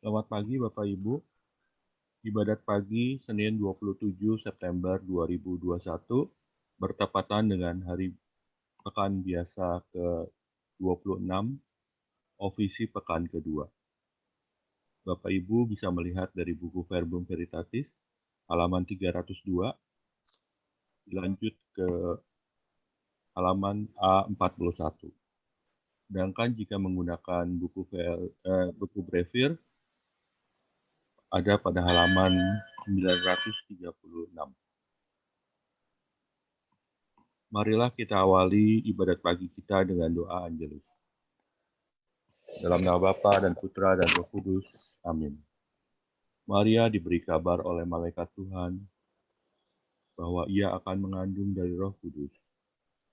Selamat pagi Bapak Ibu. Ibadat pagi Senin 27 September 2021 bertepatan dengan hari pekan biasa ke-26, ofisi pekan kedua. Bapak Ibu bisa melihat dari buku Verbum Veritatis halaman 302 dilanjut ke halaman A41. Sedangkan jika menggunakan buku Brevir ada pada halaman 936. Marilah kita awali ibadat pagi kita dengan doa Angelus. Dalam nama Bapa dan Putra dan Roh Kudus. Amin. Maria diberi kabar oleh malaikat Tuhan bahwa ia akan mengandung dari Roh Kudus.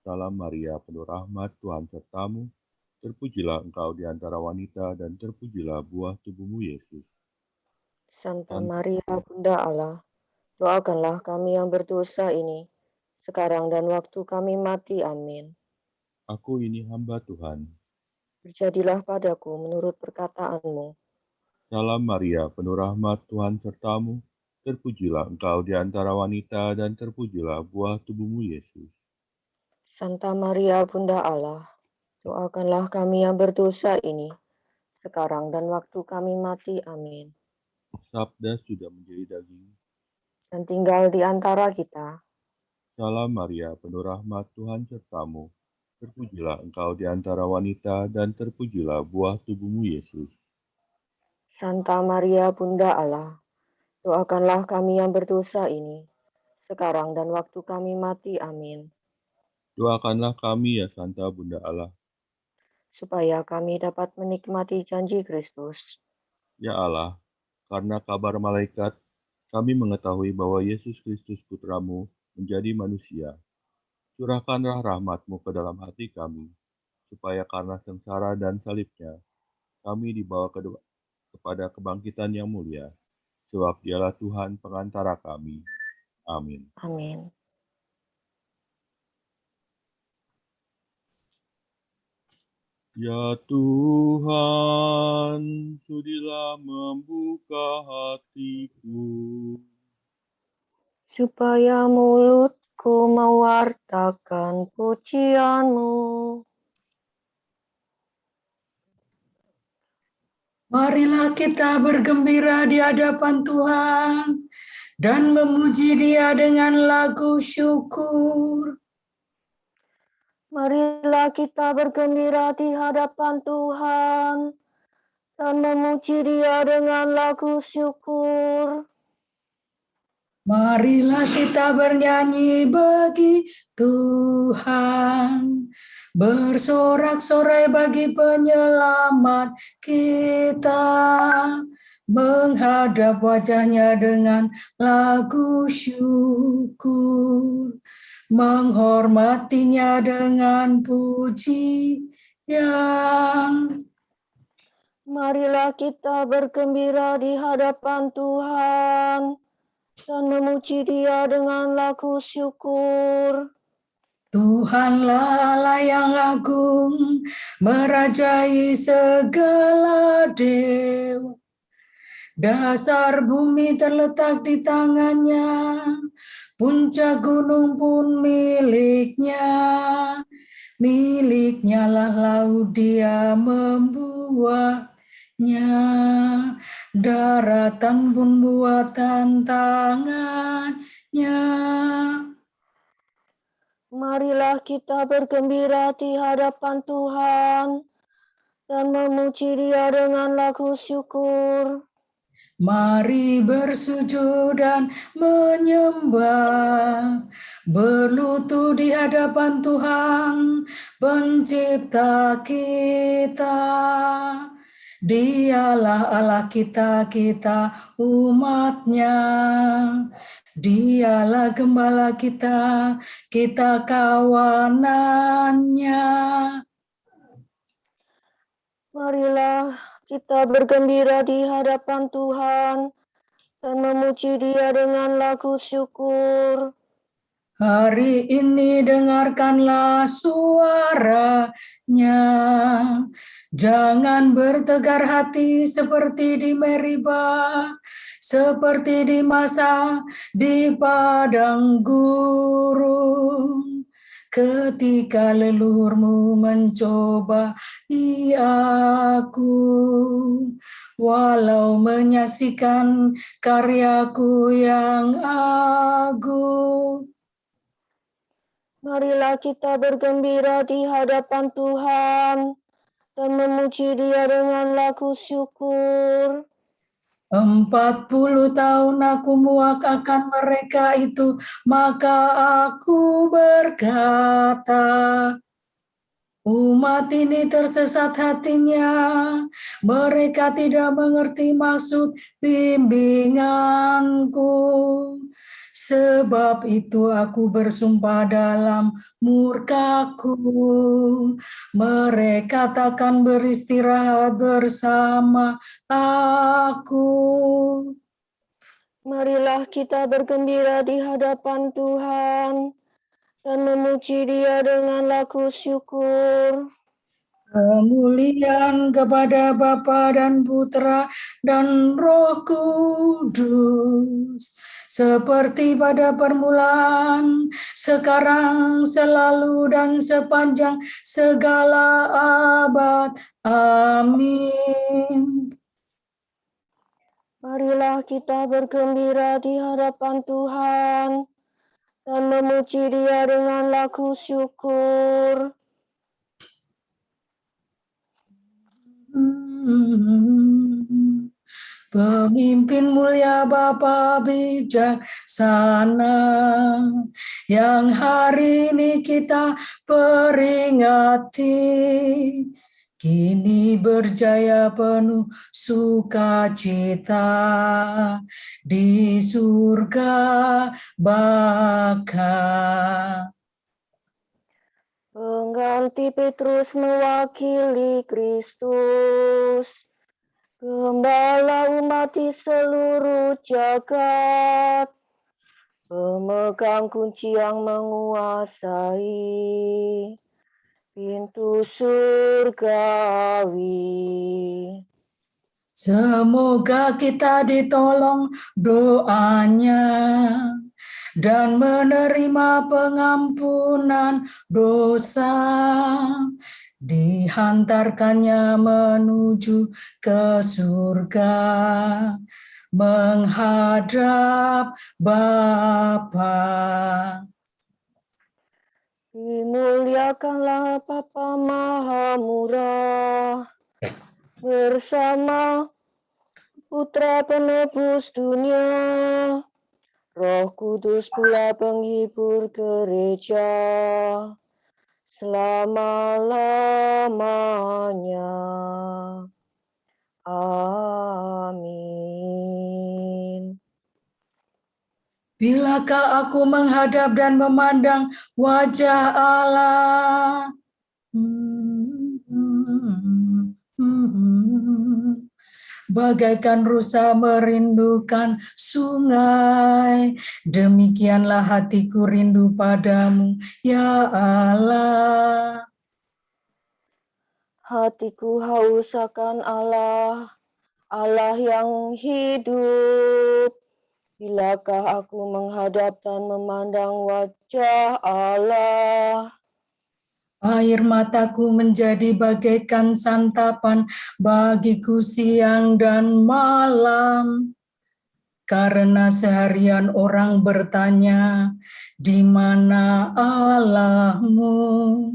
Salam Maria, penuh rahmat, Tuhan sertamu. Terpujilah engkau di antara wanita dan terpujilah buah tubuhmu Yesus. Santa Maria, Bunda Allah, doakanlah kami yang berdosa ini, sekarang dan waktu kami mati. Amin. Aku ini hamba Tuhan. Berjadilah padaku menurut perkataanmu. Salam Maria, penuh rahmat, Tuhan sertamu. Terpujilah engkau di antara wanita dan terpujilah buah tubuhmu Yesus. Santa Maria, Bunda Allah, doakanlah kami yang berdosa ini, sekarang dan waktu kami mati. Amin. Sabda sudah menjadi daging Dan tinggal di antara kita. Salam Maria, penuh rahmat, Tuhan sertamu. Terpujilah engkau di antara wanita dan terpujilah buah tubuhmu Yesus. Santa Maria, Bunda Allah, doakanlah kami yang berdosa ini, sekarang dan waktu kami mati. Amin. Doakanlah kami ya Santa Bunda Allah. Supaya kami dapat menikmati janji Kristus. Ya Allah, karena kabar malaikat, kami mengetahui bahwa Yesus Kristus Putramu menjadi manusia. Curahkanlah rahmat-Mu ke dalam hati kami, supaya karena sengsara dan salibnya, kami dibawa kepada kebangkitan yang mulia. Sebab dialah Tuhan pengantara kami. Amin. Amin. Ya Tuhan, sudilah membuka hatiku, supaya mulutku mewartakan pujian-Mu. Marilah kita bergembira di hadapan Tuhan dan memuji Dia dengan lagu syukur. Marilah kita bergembira di hadapan Tuhan dan memuji Dia dengan lagu syukur. Marilah kita bernyanyi bagi Tuhan, bersorak-sorai bagi penyelamat kita, menghadap wajahnya dengan lagu syukur, menghormatinya dengan pujian. Marilah kita bergembira di hadapan Tuhan dan memuji Dia dengan lagu syukur. Tuhanlah Allah yang agung, merajai segala dewa. Dasar bumi terletak di tangannya, puncak gunung pun miliknya. Miliknya lah laut Dia membuatnya, daratan pun buatan tangannya. Marilah kita bergembira di hadapan Tuhan dan memuji Dia dengan lagu syukur. Mari bersujud dan menyembah, berlutut di hadapan Tuhan, pencipta kita. Dialah Allah kita, kita umatnya. Dialah gembala kita, kita kawanannya. Marilah kita bergembira di hadapan Tuhan dan memuji Dia dengan lagu syukur. Hari ini dengarkanlah suaranya. Jangan bertegar hati seperti di Meribah, seperti di masa di padang gurun. Ketika leluhurmu mencoba aku, walau menyaksikan karyaku yang agung. Marilah kita bergembira di hadapan Tuhan dan memuji Dia dengan lagu syukur. 40 tahun aku muak akan mereka itu, maka aku berkata, umat ini tersesat hatinya, mereka tidak mengerti maksud bimbinganku. Sebab itu aku bersumpah dalam murkaku, mereka takkan beristirahat bersama aku. Marilah kita bergembira di hadapan Tuhan dan memuji Dia dengan lagu syukur. Kemuliaan kepada Bapa dan Putra dan Roh Kudus, seperti pada permulaan, sekarang, selalu, dan sepanjang segala abad. Amin. Marilah kita bergembira di hadapan Tuhan dan memuji Dia dengan lagu syukur. Pemimpin mulia Bapa bijaksana, yang hari ini kita peringati, kini berjaya penuh sukacita di surga Baka. Pengganti Petrus mewakili Kristus, Gembala umat di seluruh jagat, pemegang kunci yang menguasai pintu surgawi. Semoga kita ditolong doanya dan menerima pengampunan dosa, dihantarkannya menuju ke surga, menghadap Bapa. Dimuliakanlah Bapa Maha Murah bersama Putra Penebus dunia, Roh Kudus pula penghibur gereja selama-lamanya. Amin. Bilakah aku menghadap dan memandang wajah Allah, bagaikan rusa merindukan sungai, demikianlah hatiku rindu padamu, ya Allah. Hatiku haus akan Allah, Allah yang hidup. Bilakah aku menghadap dan memandang wajah Allah? Air mataku menjadi bagaikan santapan bagiku siang dan malam, karena seharian orang bertanya, di mana Allahmu?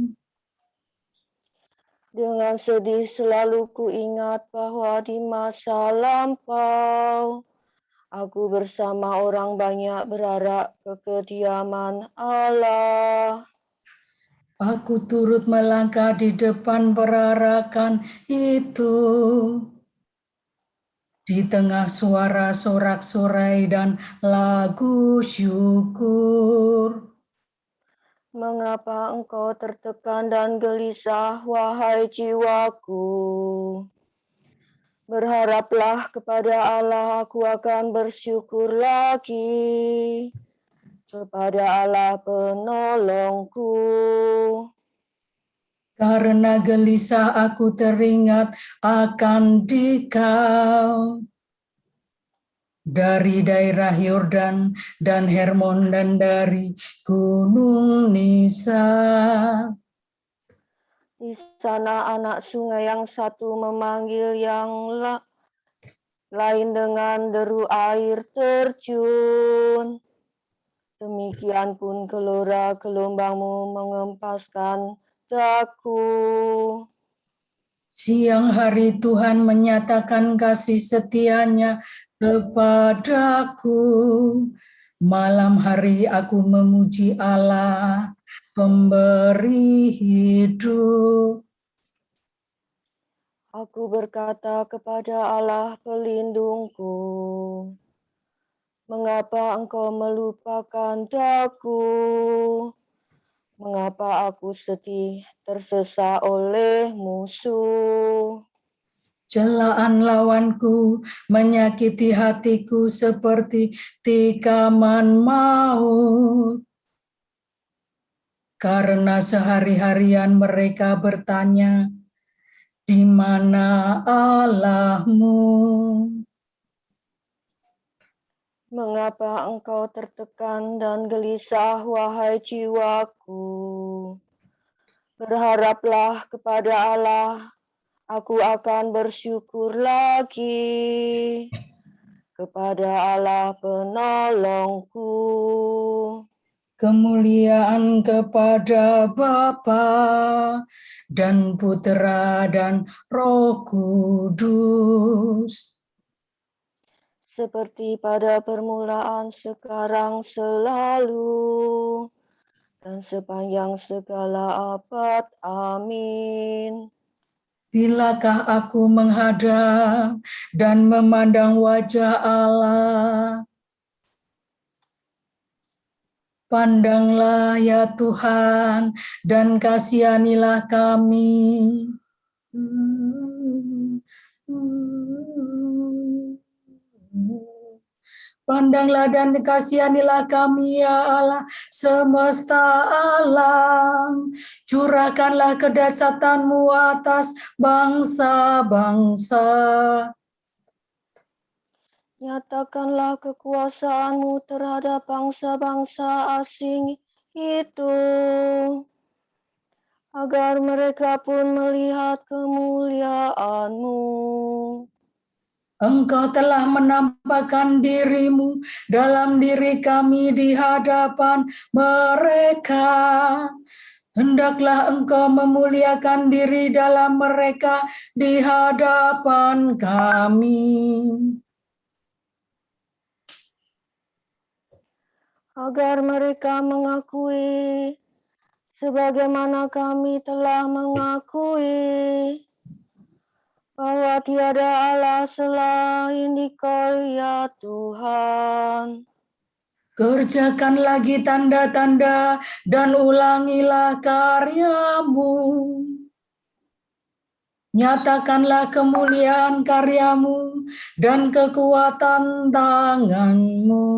Dengan sedih selalu ku ingat bahwa di masa lampau, aku bersama orang banyak berharap ke kediaman Allah. Aku turut melangkah di depan perarakan itu, di tengah suara sorak-sorai dan lagu syukur. Mengapa engkau tertekan dan gelisah, wahai jiwaku? Berharaplah kepada Allah, aku akan bersyukur lagi. kepada Allah penolongku. Karena gelisah aku teringat akan Dikau. Dari daerah Yordan dan Hermon dan dari Gunung Nisa. Di sana anak sungai yang satu memanggil yang lain dengan deru air terjun. Demikian pun gelora gelombangmu mengempaskan daku. Siang hari Tuhan menyatakan kasih setianya kepadaku. Malam hari aku memuji Allah, pemberi hidup. Aku berkata kepada Allah pelindungku, mengapa engkau melupakan daku? Mengapa aku sedih tersesat oleh musuh? Celaan lawanku menyakiti hatiku seperti tikaman maut. Karena sehari-harian mereka bertanya, di mana Allahmu? Mengapa engkau tertekan dan gelisah, wahai jiwaku? Berharaplah kepada Allah, aku akan bersyukur lagi kepada Allah penolongku. Kemuliaan kepada Bapa dan Putera dan Roh Kudus. Seperti pada permulaan, sekarang, selalu, dan sepanjang segala abad. Amin. Bilakah aku menghadap dan memandang wajah Allah? Pandanglah ya Tuhan dan kasihanilah kami. Pandanglah dan kasihanilah kami ya Allah semesta alam. Curahkanlah kedahsyatanmu atas bangsa-bangsa. Nyatakanlah kekuasaanmu terhadap bangsa-bangsa asing itu, agar mereka pun melihat kemuliaanmu. Engkau telah menampakkan dirimu dalam diri kami di hadapan mereka. Hendaklah engkau memuliakan diri dalam mereka di hadapan kami. Agar mereka mengakui, sebagaimana kami telah mengakui, bahwa tiada Allah selain Dikau ya Tuhan. Kerjakan lagi tanda-tanda dan ulangilah karyamu. Nyatakanlah kemuliaan karyamu dan kekuatan tanganmu.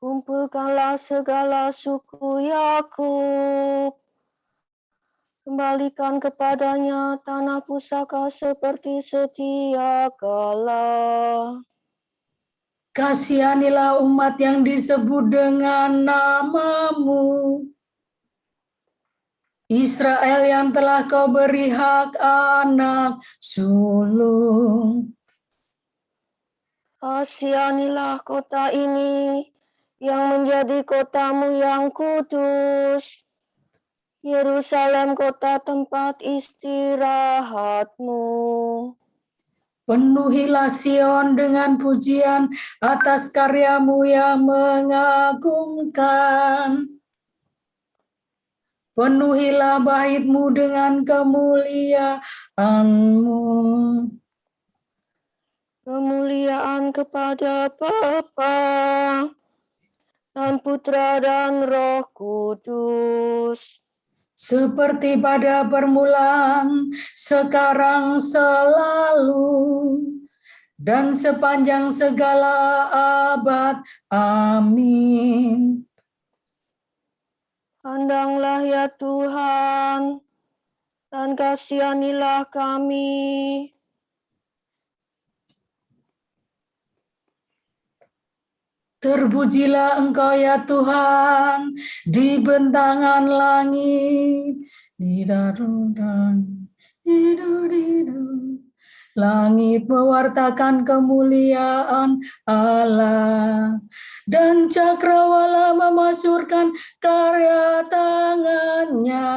Kumpulkanlah segala suku Yakub. Kembalikan kepadanya tanah pusaka seperti sedia kala. Kasihanilah umat yang disebut dengan namamu. Israel yang telah kau beri hak anak sulung. Kasihanilah kota ini yang menjadi kotamu yang kudus. Yerusalem kota tempat istirahatmu. Penuhilah Sion dengan pujian atas karyamu yang mengagumkan. Penuhilah baitmu dengan kemuliaanmu. Kemuliaan kepada Bapa dan Putra dan Roh Kudus. Seperti pada permulaan, sekarang, selalu, dan sepanjang segala abad. Amin. Pandanglah ya Tuhan, dan kasihanilah kami. Terpujilah Engkau ya Tuhan di bentangan langit. Langit mewartakan kemuliaan Allah, dan cakrawala memasyurkan karya tangannya.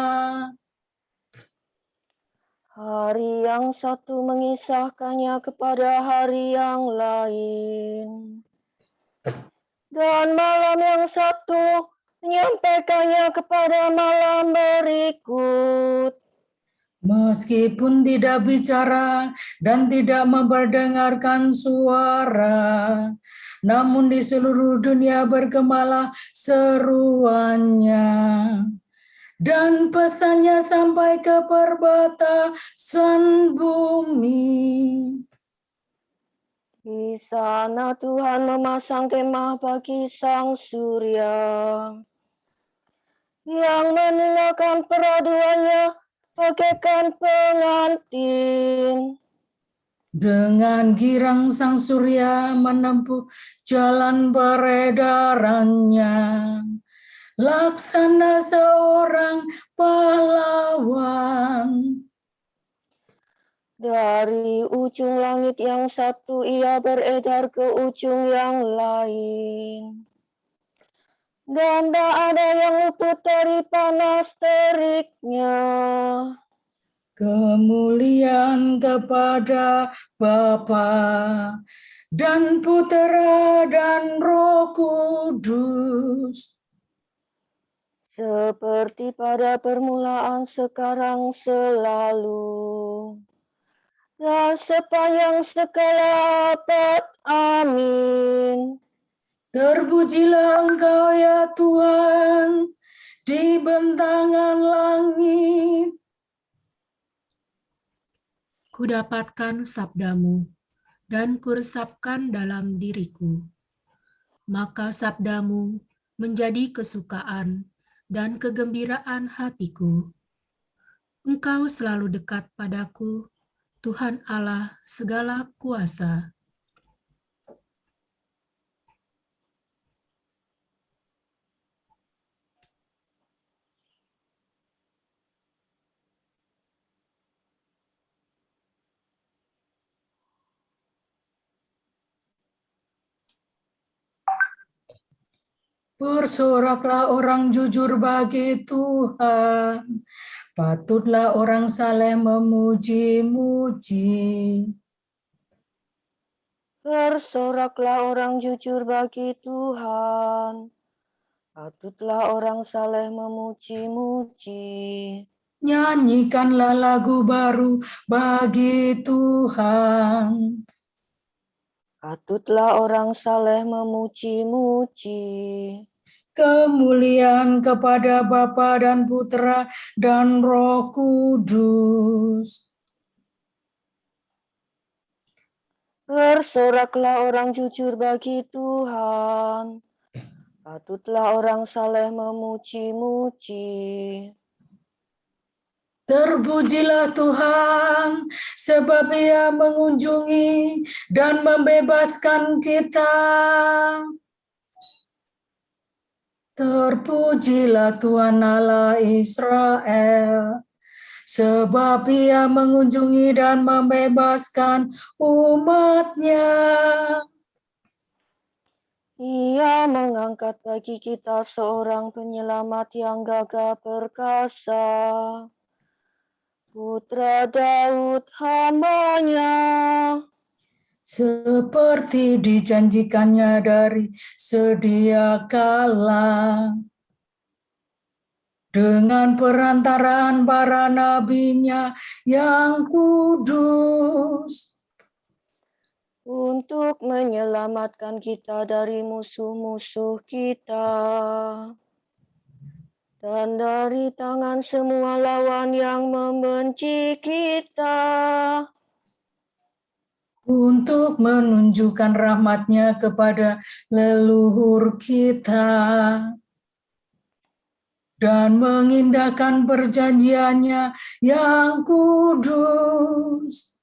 Hari yang satu mengisahkannya kepada hari yang lain, dan malam yang satu menyampaikannya kepada malam berikut. Meskipun tidak bicara dan tidak memperdengarkan suara, namun di seluruh dunia bergemalah seruannya. Dan pesannya sampai ke perbatasan bumi. Di sana Tuhan memasang kemah bagi sang surya, yang meninggalkan peraduannya bagaikan pengantin. Dengan girang sang surya menempuh jalan peredarannya, laksana seorang pahlawan. Dari ujung langit yang satu ia beredar ke ujung yang lain, dan tak ada yang luput dari panas teriknya. Kemuliaan kepada Bapa dan Putera dan Roh Kudus, Seperti pada permulaan, sekarang, selalu, dan sepanjang segala abad. Amin. terpujilah Engkau ya Tuhan di bentangan langit. Kudapatkan sabdamu dan kuresapkan dalam diriku. Maka sabdamu menjadi kesukaan dan kegembiraan hatiku. Engkau selalu dekat padaku, Tuhan Allah segala kuasa. Bersoraklah orang jujur bagi Tuhan, patutlah orang saleh memuji-muji. Bersoraklah orang jujur bagi Tuhan, patutlah orang saleh memuji-muji. Nyanyikanlah lagu baru bagi Tuhan, Patutlah orang saleh memuji-muji. kemuliaan kepada Bapa dan Putra dan Roh Kudus. Bersoraklah orang jujur bagi Tuhan, patutlah orang saleh memuji-muji. Terpujilah Tuhan, sebab Ia mengunjungi dan membebaskan kita. Terpujilah Tuhan Allah Israel, sebab Ia mengunjungi dan membebaskan umat-Nya. Ia mengangkat bagi kita seorang penyelamat yang gagah perkasa, Putra Daud hamba-Nya. Seperti dijanjikannya dari sedia kala, dengan perantaraan para nabi-Nya yang kudus, Untuk menyelamatkan kita dari musuh-musuh kita, dan dari tangan semua lawan yang membenci kita. untuk menunjukkan rahmat-Nya kepada leluhur kita dan mengindahkan perjanjian-Nya yang kudus.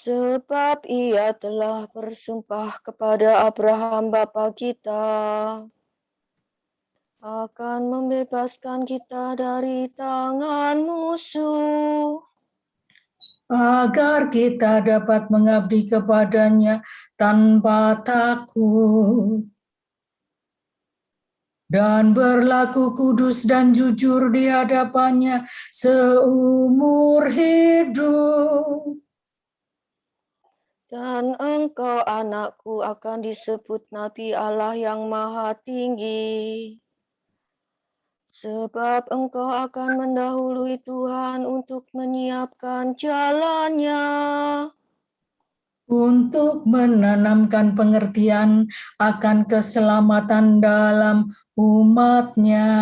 Sebab Ia telah bersumpah kepada Abraham bapa kita akan membebaskan kita dari tangan musuh, agar kita dapat mengabdi kepada-Nya tanpa takut dan berlaku kudus dan jujur di hadapan-Nya seumur hidup. dan engkau anakku akan disebut Nabi Allah yang Maha Tinggi. Sebab engkau akan mendahului Tuhan untuk menyiapkan jalannya, untuk menanamkan pengertian akan keselamatan dalam umat-Nya.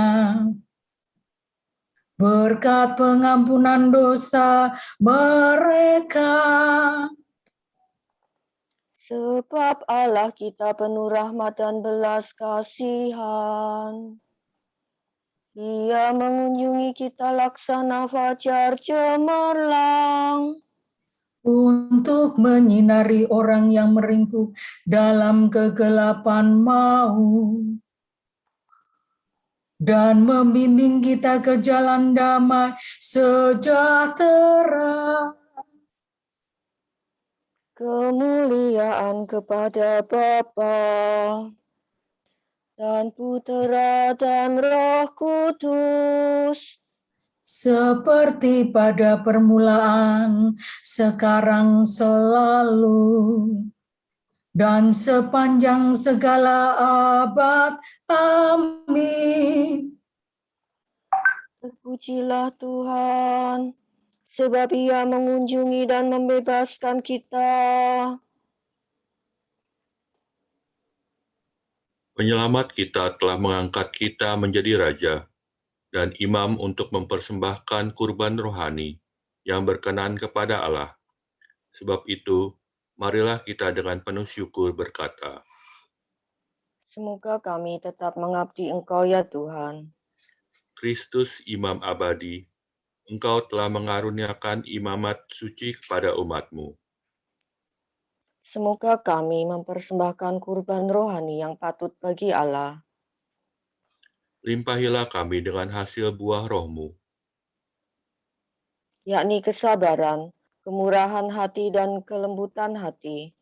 Berkat pengampunan dosa mereka. sebab Allah kita penuh rahmat dan belas kasihan. Ia mengunjungi kita laksana fajar cemerlang, Untuk menyinari orang yang meringkuk dalam kegelapan maut dan membimbing kita ke jalan damai sejahtera. kemuliaan kepada Bapa dan Putera dan Roh Kudus, Seperti pada permulaan, sekarang, selalu, dan sepanjang segala abad. Amin. terpujilah Tuhan, sebab Ia mengunjungi dan membebaskan kita. Penyelamat kita telah mengangkat kita menjadi raja dan imam untuk mempersembahkan kurban rohani yang berkenan kepada Allah. Sebab itu, marilah kita dengan penuh syukur berkata, Semoga kami tetap mengabdi Engkau ya Tuhan. Kristus Imam Abadi, Engkau telah mengaruniakan imamat suci kepada umat-Mu. Semoga kami mempersembahkan kurban rohani yang patut bagi Allah. Limpahilah kami dengan hasil buah roh-Mu, yakni kesabaran, kemurahan hati, dan kelembutan hati.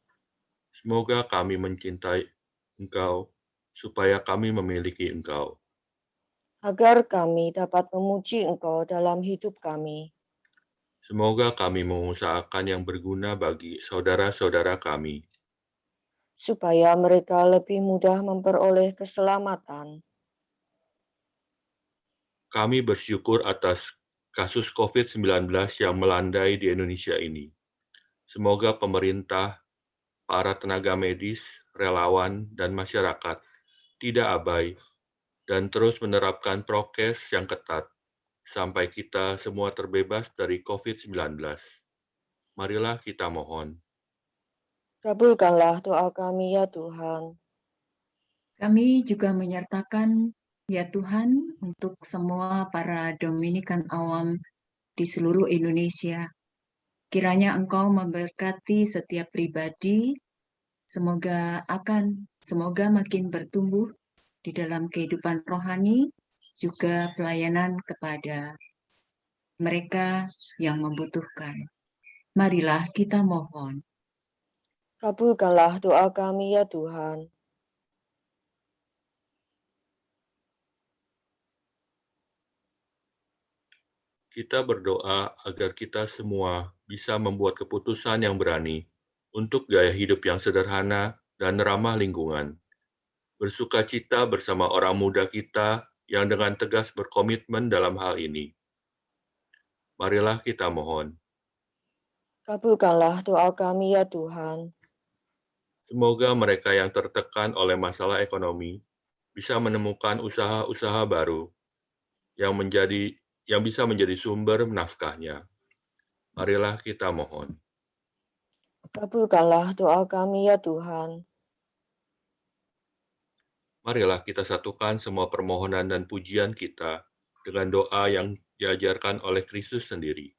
semoga kami mencintai Engkau, supaya kami memiliki Engkau. Agar kami dapat memuji Engkau dalam hidup kami. Semoga kami mengusahakan yang berguna bagi saudara-saudara kami. Supaya mereka lebih mudah memperoleh keselamatan. Kami bersyukur atas kasus COVID-19 yang melandai di Indonesia ini. Semoga pemerintah, para tenaga medis, relawan, dan masyarakat tidak abai dan terus menerapkan prokes yang ketat sampai kita semua terbebas dari COVID-19. Marilah kita mohon. Kabulkanlah doa kami ya Tuhan. Kami juga menyertakan ya Tuhan untuk semua para Dominikan awam di seluruh Indonesia. Kiranya Engkau memberkati setiap pribadi, semoga makin bertumbuh di dalam kehidupan rohani, juga pelayanan kepada mereka yang membutuhkan. Marilah kita mohon. Kabulkanlah doa kami ya Tuhan. Kita berdoa agar kita semua bisa membuat keputusan yang berani untuk gaya hidup yang sederhana dan ramah lingkungan. Bersukacita bersama orang muda kita yang dengan tegas berkomitmen dalam hal ini. Marilah kita mohon. Kabulkanlah doa kami ya Tuhan. Semoga mereka yang tertekan oleh masalah ekonomi bisa menemukan usaha-usaha baru yang bisa menjadi sumber nafkahnya. Marilah kita mohon. Kabulkanlah doa kami ya Tuhan. Marilah kita satukan semua permohonan dan pujian kita dengan doa yang diajarkan oleh Kristus sendiri.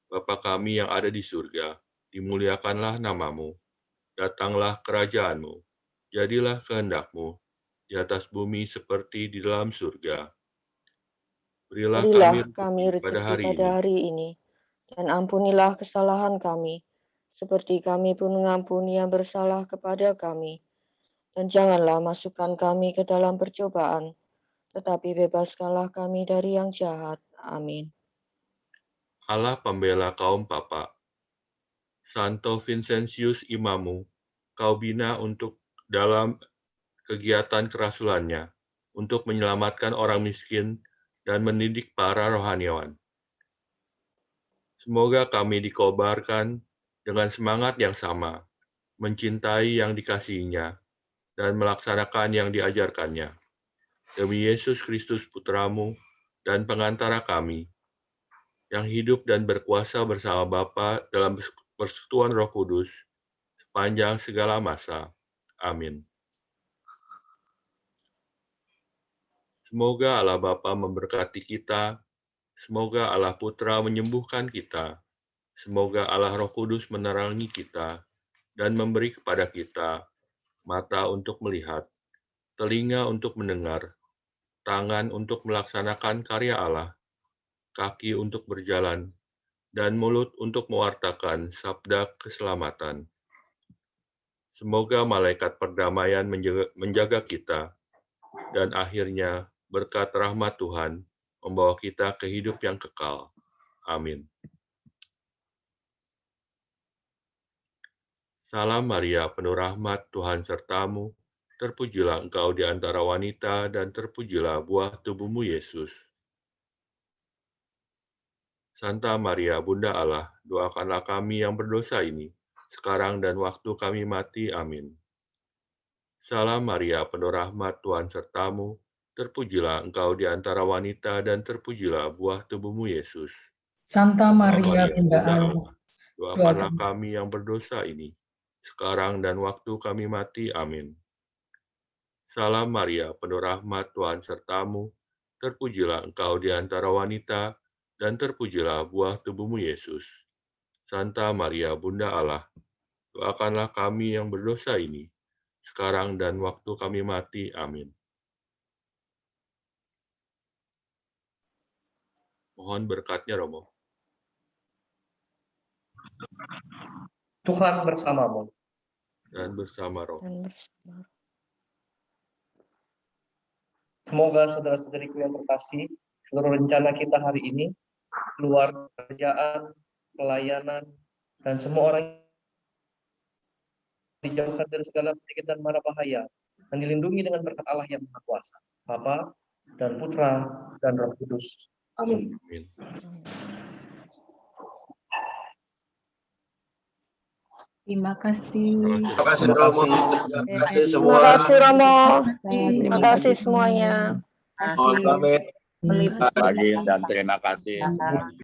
Bapa kami yang ada di surga, dimuliakanlah namamu, datanglah kerajaanmu, jadilah kehendak-mu, di atas bumi seperti di dalam surga. Berilah kami rezeki pada hari ini, dan ampunilah kesalahan kami, seperti kami pun mengampuni yang bersalah kepada kami. Dan janganlah masukkan kami ke dalam percobaan, tetapi bebaskanlah kami dari yang jahat. Amin. Allah pembela kaum papa, Santo Vincentius Imamu, kau bina untuk dalam kegiatan kerasulannya, untuk menyelamatkan orang miskin dan mendidik para rohaniawan. Semoga kami dikobarkan dengan semangat yang sama, mencintai yang dikasihinya, dan melaksanakan yang diajarkannya. Demi Yesus Kristus Putramu dan pengantara kami, yang hidup dan berkuasa bersama Bapa dalam persekutuan Roh Kudus, sepanjang segala masa. Amin. Semoga Allah Bapa memberkati kita, semoga Allah Putra menyembuhkan kita, semoga Allah Roh Kudus menerangi kita, dan memberi kepada kita mata untuk melihat, telinga untuk mendengar, tangan untuk melaksanakan karya Allah, kaki untuk berjalan, dan mulut untuk mewartakan sabda keselamatan. Semoga malaikat perdamaian menjaga kita, dan akhirnya berkat rahmat Tuhan membawa kita ke hidup yang kekal. Amin. Salam Maria, penuh rahmat, Tuhan sertamu. Terpujilah engkau di antara wanita, dan terpujilah buah tubuhmu, Yesus. Santa Maria, Bunda Allah, doakanlah kami yang berdosa ini, sekarang dan waktu kami mati. Amin. Salam Maria, penuh rahmat, Tuhan sertamu. Terpujilah engkau di antara wanita, dan terpujilah buah tubuhmu, Yesus. Santa Maria, Bunda Allah, doakanlah kami yang berdosa ini, sekarang dan waktu kami mati. Amin. Salam Maria, penuh rahmat, Tuhan sertamu. Terpujilah engkau di antara wanita, dan terpujilah buah tubuhmu, Yesus. Santa Maria, Bunda Allah, doakanlah kami yang berdosa ini, sekarang dan waktu kami mati. Amin. Mohon berkatnya, Romo. Tuhan bersamamu. Dan bersama Roh. Semoga saudara-saudariku yang terkasih, seluruh rencana kita hari ini, keluar kerjaan, pelayanan, dan semua orang dijauhkan dari segala penyakit dan mara bahaya, dan dilindungi dengan berkat Allah yang Maha Kuasa, Bapa dan Putra dan Roh Kudus. Amin. Amin. Terima kasih. Terima kasih Romo. Terima kasih semua. Terima kasih Romo. Terima kasih semuanya. Mohon pamit. Terima kasih. Pagi dan terima kasih.